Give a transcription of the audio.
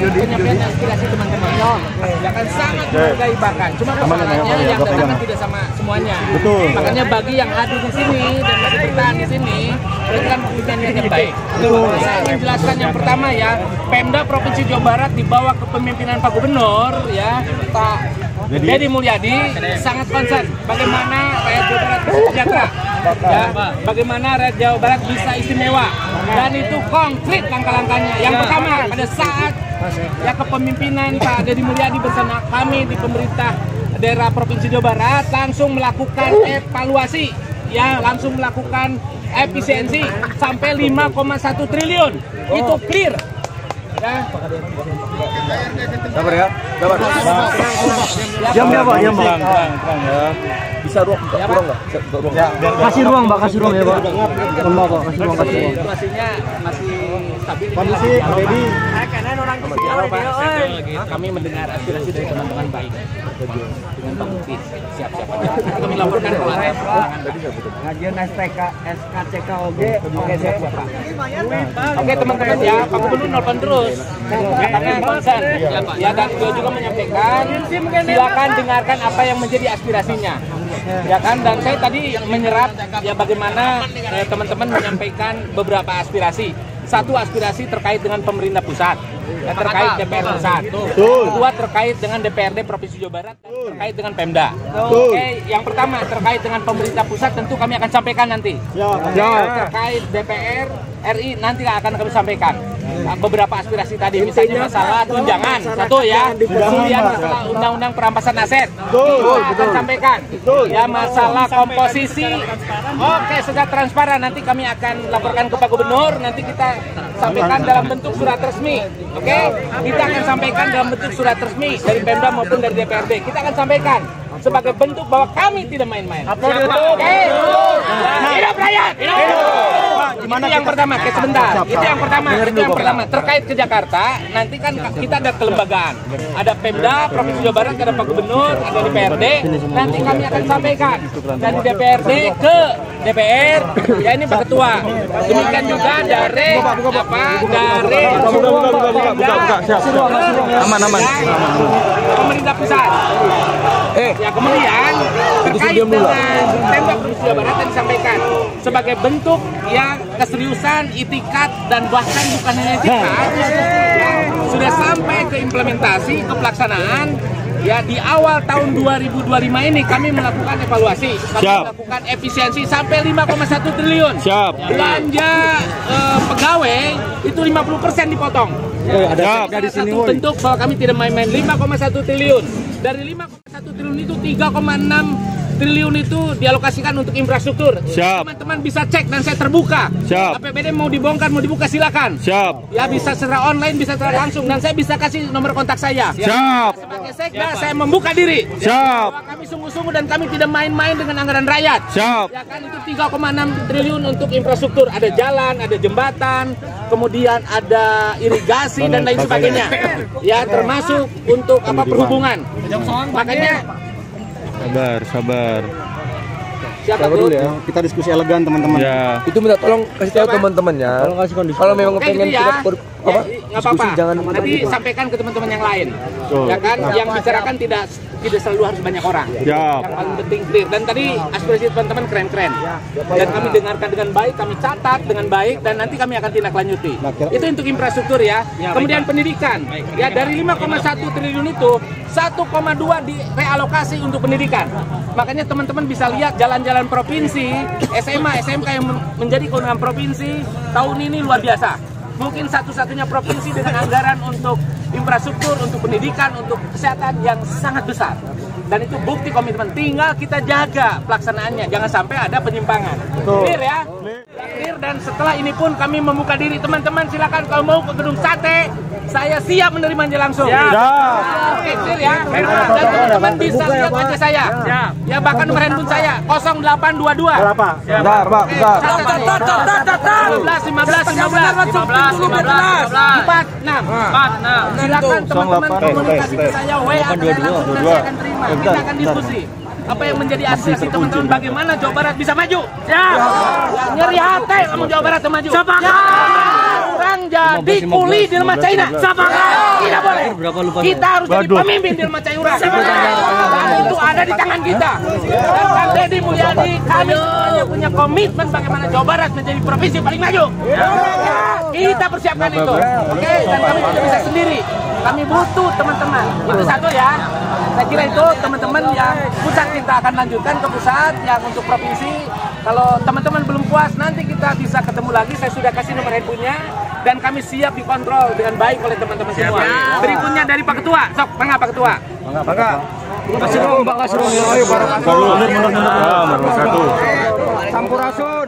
penyampaian aspirasi teman-teman. Ya kan sangat menghargai bahkan. Cuma masalahnya yang datang kan tidak sama semuanya. Betul. Makanya bagi yang hadir di sini dan bagi bertahan di sini, itu kan pemikiran yang baik. Saya ingin jelaskan yang pertama ya, Pemda Provinsi Jawa Barat di bawah kepemimpinan Pak Gubernur ya, Pak Deddy Mulyadi sangat concern bagaimana rakyat Jawa Barat sejahtera, ya, bagaimana rakyat Jawa Barat bisa istimewa, dan itu konkret langkah-langkahnya. Yang pertama, pada saat ya kepemimpinan Pak Deddy Mulyadi bersama kami di pemerintah daerah Provinsi Jawa Barat langsung melakukan evaluasi, ya langsung melakukan efisiensi sampai 5,1 triliun, itu clear. Ya. Sabar ya, sabar. Diam ya Pak, diam Pak. Bisa ruang nggak? Kasih ruang Pak, kasih ruang ya Pak. Mohon Pak, kasih ruang. Situasinya masih stabil. Kondisi Deddy. Kami mendengar aspirasi dari teman-teman baik dengan Pak Bukti. Siap-siap aja. Kami laporkan kemarin. Ngajian SKCKOG. Oke, siap Pak. Oke teman-teman ya, Pak Gubernur nelfon terus. Karena concern. Ya, dan beliau juga menyampaikan, silakan dengarkan apa yang menjadi aspirasinya. Ya kan, dan saya tadi menyerap ya bagaimana teman-teman menyampaikan beberapa aspirasi. Satu aspirasi terkait dengan pemerintah pusat, ya, terkait DPR pusat. Kedua terkait dengan DPRD Provinsi Jawa Barat, terkait dengan Pemda. Oke, yang pertama terkait dengan pemerintah pusat tentu kami akan sampaikan nanti. Terkait DPR RI nanti akan kami sampaikan. Beberapa aspirasi tadi, misalnya masalah tunjangan, satu ya, kemudian masalah undang-undang perampasan aset, kita akan sampaikan. Ya, masalah komposisi, oke, secara transparan nanti kami akan laporkan ke Pak Gubernur, nanti kita sampaikan dalam bentuk surat resmi, oke? Kita akan sampaikan dalam bentuk surat resmi dari Pemda maupun dari DPRD, kita akan sampaikan sebagai bentuk bahwa kami tidak main-main. Oke, hidup rakyat! Itu yang pertama, sebentar. Itu yang pertama. Terkait ke Jakarta, nanti kan kita ada kelembagaan. Ada Pemda Provinsi Jawa Barat, ada Pak Gubernur, ada DPRD. Nanti kami akan sampaikan dari DPRD ke DPR. Ya ini Pak Ketua. Demikian juga dari Aman. pemerintah pusat. Ya kemudian terkait dengan Pemda Provinsi Jawa Barat yang disampaikan sebagai bentuk yang keseriusan, itikat, dan bahkan bukan hanya itikat, ya, sudah sampai ke implementasi, ke pelaksanaan. Ya, di awal tahun 2025 ini kami melakukan evaluasi, melakukan efisiensi sampai 5,1 triliun. Belanja pegawai itu 50% dipotong. Ada satu bentuk bahwa kami tidak main-main. 5,1 triliun. Dari 5,1 triliun itu 3,6 triliun itu dialokasikan untuk infrastruktur. Teman-teman bisa cek dan saya terbuka. APBD mau dibongkar, mau dibuka silakan. Ya bisa secara online, bisa secara langsung, dan saya bisa kasih nomor kontak saya. Sebagai sekda saya membuka diri. Bahwa kami sungguh-sungguh dan kami tidak main-main dengan anggaran rakyat. Ya kan, itu 3,6 triliun untuk infrastruktur. Ada jalan, ada jembatan, kemudian ada irigasi dan lain sebagainya. Ya termasuk untuk perhubungan. Makanya sabar. siapa dulu ya, kita diskusi elegan teman-teman. Ya. Itu minta tolong kasih tahu teman-temannya. Kalau memang pengen gitu ya. kita nggak apa-apa. Nanti sampaikan ke teman-teman yang lain. Ya kan, yang bicarakan tidak selalu harus banyak orang. Yang paling penting clear. Dan tadi aspirasi teman-teman keren-keren. Dan kami dengarkan dengan baik, kami catat dengan baik, dan nanti kami akan tindak lanjuti. Itu untuk infrastruktur ya. Kemudian pendidikan. Ya, dari 5,1 triliun itu 1,2 direalokasi untuk pendidikan. Makanya teman-teman bisa lihat jalan-jalan provinsi, SMA, SMK yang menjadi kewenangan provinsi tahun ini luar biasa. Mungkin satu-satunya provinsi dengan anggaran untuk infrastruktur, untuk pendidikan, untuk kesehatan yang sangat besar. Dan itu bukti komitmen. Tinggal kita jaga pelaksanaannya, jangan sampai ada penyimpangan. Clear ya? Clear. Dan setelah ini pun kami membuka diri. Teman-teman silakan kalau mau ke Gedung Sate, saya siap menerimanya langsung. Oke, clear ya? Dan teman-teman bisa lihat aja saya. Ya, bahkan nomor handphone saya 0822. Berapa? Bentar, Pak. Bentar. 15. Silakan teman-teman komunikasi ke saya, WA langsung, dan saya akan terima. Kita akan diskusi apa yang menjadi aspirasi teman-teman, bagaimana Jawa Barat bisa maju. Nyeri hati kamu Jawa Barat maju. orang jadi kuli di Lemah China. Tidak boleh. Kita harus jadi pemimpin di Lemah China. Dan itu ada di tangan kita. Dan Kang Deddy Mulyadi, kami hanya punya komitmen bagaimana Jawa Barat menjadi provinsi paling maju. Kita persiapkan itu. Oke, dan kami tidak bisa sendiri. Kami butuh teman-teman. Itu satu ya. Saya kira itu teman-teman yang pusat kita akan lanjutkan ke pusat, yang untuk provinsi. Kalau teman-teman belum puas, nanti kita bisa ketemu lagi. Saya sudah kasih nomor handphonenya dan kami siap dikontrol dengan baik oleh teman-teman semua. Berikutnya dari Pak Ketua. Sok, Pak Ketua. Bangga. Kasih ruang, Pak, kasih ruang. Ayo, bareng. Satu. Sampurasun.